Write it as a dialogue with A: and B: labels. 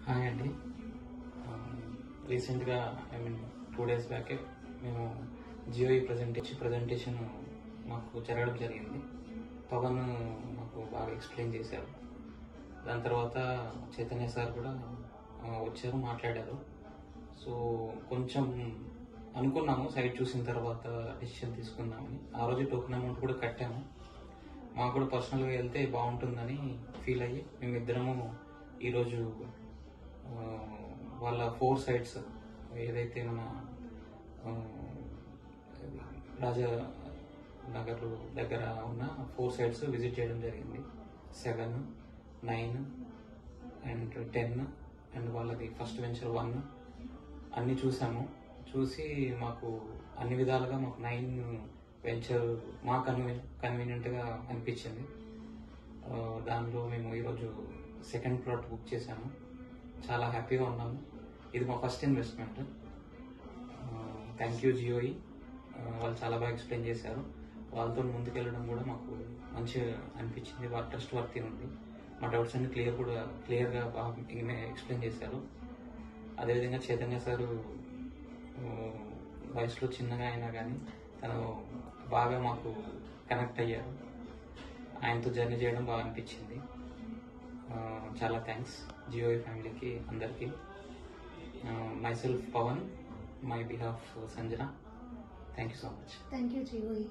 A: Hi అండి. రీసెంట్గా I mean 2 days బ్యాకే మేము జియోఈ ప్రజెంటేషన్ మాకు జరగడం జరిగింది. పవన్ మాకు బాగా ఎక్స్ప్లెయిన్ చేశారు. దాని తర్వాత చైతన్య సార్ కూడా వచ్చారు, మాట్లాడారు. సో కొంచెం అనుకున్నాము సైట్ చూసిన తర్వాత డెసిషన్ తీసుకుందామని. ఆ రోజు టోకెన్ అమౌంట్ కూడా కట్టాము. మాకు కూడా పర్సనల్గా వెళ్తే బాగుంటుందని ఫీల్ అయ్యి మేమిద్దరము ఈరోజు వాళ్ళ 4 sites ఏదైతే మన రాజా నగర్ దగ్గర ఉన్న 4 sites విజిట్ చేయడం జరిగింది. 7, 9 అండ్ 10 అండ్ వాళ్ళది ఫస్ట్ వెంచర్ 1 అన్నీ చూసాము. చూసి మాకు అన్ని విధాలుగా మాకు 9 వెంచర్ మాకు కన్వీనియంట్గా అనిపించింది. దానిలో మేము ఈరోజు సెకండ్ ప్లాట్ బుక్ చేశాము. చాలా హ్యాపీగా ఉన్నాము. ఇది మా ఫస్ట్ ఇన్వెస్ట్మెంట్. థ్యాంక్ యూ జియోఈ. వాళ్ళు చాలా బాగా ఎక్స్ప్లెయిన్ చేశారు. వాళ్ళతో ముందుకెళ్ళడం కూడా మాకు మంచిగా అనిపించింది. వాళ్ళ ట్రస్ట్ వర్తీ ఉంది. మా డౌట్స్ అన్ని క్లియర్గా బాగా ఎక్స్ప్లెయిన్ చేశారు. అదేవిధంగా చైతన్య సారు వయసులో చిన్నగా అయినా కానీ తను బాగా మాకు కనెక్ట్ అయ్యారు. ఆయనతో జర్నీ చేయడం బాగా అనిపించింది. చాలా థ్యాంక్స్ జియోఈ ఫ్యామిలీకి అందరికీ. myself Pawan, my behalf Sanjana. Thank you so much.
B: Thank you, Jioi.